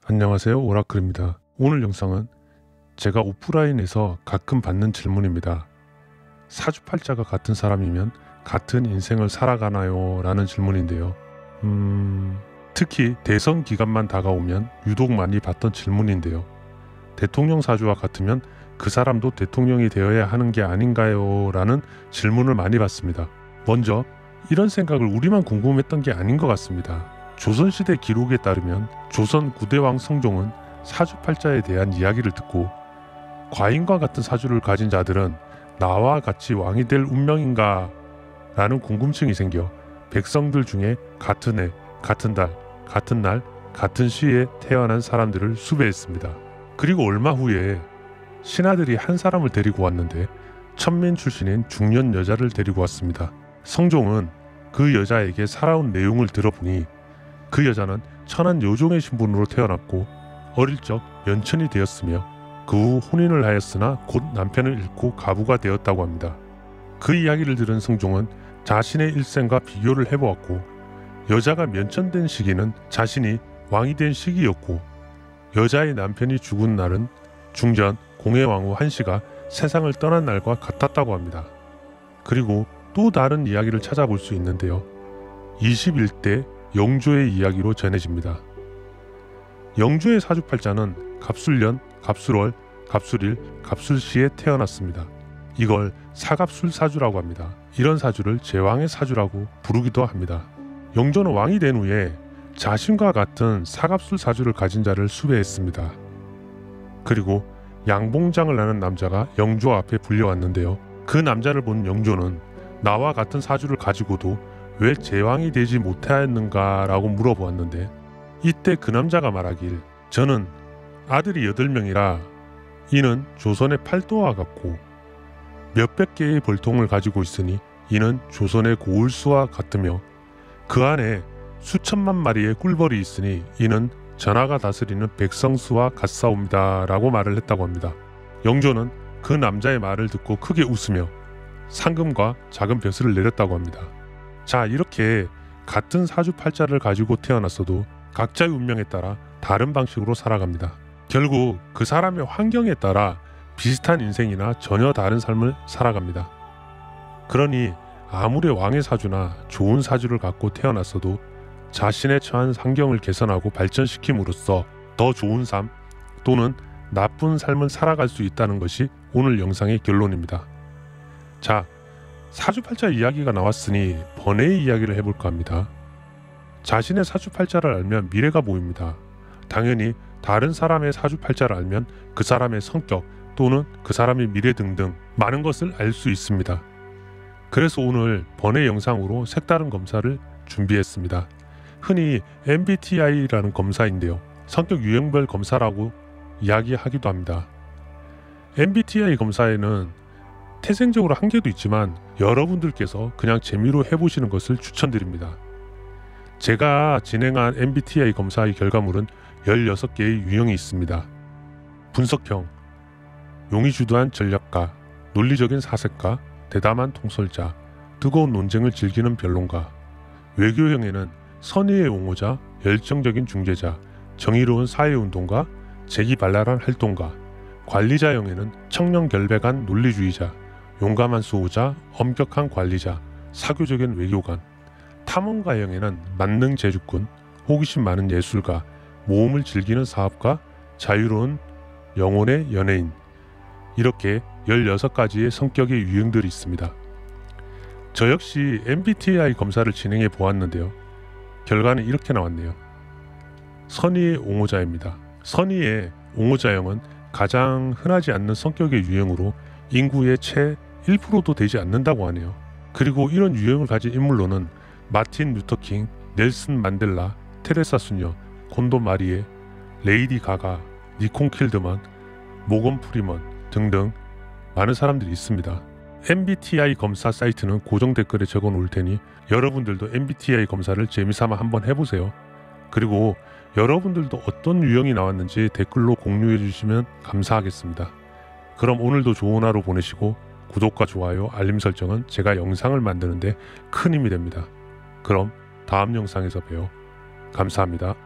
안녕하세요, 오라클입니다. 오늘 영상은 제가 오프라인에서 가끔 받는 질문입니다. 사주팔자가 같은 사람이면 같은 인생을 살아가나요? 라는 질문인데요. 특히 대선 기간만 다가오면 유독 많이 받던 질문인데요. 대통령 사주와 같으면 그 사람도 대통령이 되어야 하는 게 아닌가요? 라는 질문을 많이 받습니다. 먼저 이런 생각을 우리만 궁금했던 게 아닌 것 같습니다. 조선시대 기록에 따르면 조선 9대왕 성종은 사주팔자에 대한 이야기를 듣고 과인과 같은 사주를 가진 자들은 나와 같이 왕이 될 운명인가? 라는 궁금증이 생겨 백성들 중에 같은 해, 같은 달, 같은 날, 같은 시에 태어난 사람들을 수배했습니다. 그리고 얼마 후에 신하들이 한 사람을 데리고 왔는데 천민 출신인 중년 여자를 데리고 왔습니다. 성종은 그 여자에게 살아온 내용을 들어보니 그 여자는 천한 요종의 신분으로 태어났고 어릴 적 연천이 되었으며 그 후 혼인을 하였으나 곧 남편을 잃고 가부가 되었다고 합니다. 그 이야기를 들은 성종은 자신의 일생과 비교를 해보았고 여자가 면천된 시기는 자신이 왕이 된 시기였고 여자의 남편이 죽은 날은 중전 공해왕후 한씨가 세상을 떠난 날과 같았다고 합니다. 그리고 또 다른 이야기를 찾아볼 수 있는데요. 21대 영조의 이야기로 전해집니다. 영조의 사주팔자는 갑술년, 갑술월, 갑술일, 갑술시에 태어났습니다. 이걸 사갑술사주라고 합니다. 이런 사주를 제왕의 사주라고 부르기도 합니다. 영조는 왕이 된 후에 자신과 같은 사갑술사주를 가진 자를 수배했습니다. 그리고 양봉장을 하는 남자가 영조 앞에 불려왔는데요. 그 남자를 본 영조는 나와 같은 사주를 가지고도 왜 제왕이 되지 못하였는가 라고 물어보았는데 이때 그 남자가 말하길 저는 아들이 8명이라 이는 조선의 팔도와 같고 몇백 개의 벌통을 가지고 있으니 이는 조선의 고울수와 같으며 그 안에 수천만 마리의 꿀벌이 있으니 이는 전하가 다스리는 백성수와 같사옵니다 라고 말을 했다고 합니다. 영조는 그 남자의 말을 듣고 크게 웃으며 상금과 작은 벼슬을 내렸다고 합니다. 자, 이렇게 같은 사주팔자를 가지고 태어났어도 각자의 운명에 따라 다른 방식으로 살아갑니다. 결국 그 사람의 환경에 따라 비슷한 인생이나 전혀 다른 삶을 살아갑니다. 그러니 아무리 왕의 사주나 좋은 사주를 갖고 태어났어도 자신의 처한 환경을 개선하고 발전시킴으로써 더 좋은 삶 또는 나쁜 삶을 살아갈 수 있다는 것이 오늘 영상의 결론입니다. 자, 사주팔자 이야기가 나왔으니 번외의 이야기를 해볼까 합니다. 자신의 사주팔자를 알면 미래가 보입니다. 당연히 다른 사람의 사주팔자를 알면 그 사람의 성격 또는 그 사람의 미래 등등 많은 것을 알 수 있습니다. 그래서 오늘 번외 영상으로 색다른 검사를 준비했습니다. 흔히 MBTI라는 검사인데요. 성격 유형별 검사라고 이야기하기도 합니다. MBTI 검사에는 태생적으로 한계도 있지만 여러분들께서 그냥 재미로 해보시는 것을 추천드립니다. 제가 진행한 MBTI 검사의 결과물은 16개의 유형이 있습니다. 분석형, 용의 주도한 전략가, 논리적인 사색가, 대담한 통솔자, 뜨거운 논쟁을 즐기는 변론가, 외교형에는 선의의 옹호자, 열정적인 중재자, 정의로운 사회운동가, 재기발랄한 활동가, 관리자형에는 청렴결백한 논리주의자, 용감한 수호자, 엄격한 관리자, 사교적인 외교관, 탐험가형에는 만능 제주꾼, 호기심 많은 예술가, 모험을 즐기는 사업가, 자유로운 영혼의 연예인, 이렇게 16가지의 성격의 유형들이 있습니다. 저 역시 MBTI 검사를 진행해 보았는데요. 결과는 이렇게 나왔네요. 선의의 옹호자입니다. 선의의 옹호자형은 가장 흔하지 않는 성격의 유형으로 인구의 채 1%도 되지 않는다고 하네요. 그리고 이런 유형을 가진 인물로는 마틴 루터킹, 넬슨 만델라, 테레사 수녀, 곤도 마리에, 레이디 가가, 니콘 킬드만, 모건 프리먼 등등 많은 사람들이 있습니다. MBTI 검사 사이트는 고정 댓글에 적어 놓을 테니 여러분들도 MBTI 검사를 재미삼아 한번 해보세요. 그리고 여러분들도 어떤 유형이 나왔는지 댓글로 공유해 주시면 감사하겠습니다. 그럼 오늘도 좋은 하루 보내시고 구독과 좋아요, 알림 설정은 제가 영상을 만드는데 큰 힘이 됩니다. 그럼 다음 영상에서 봬요. 감사합니다.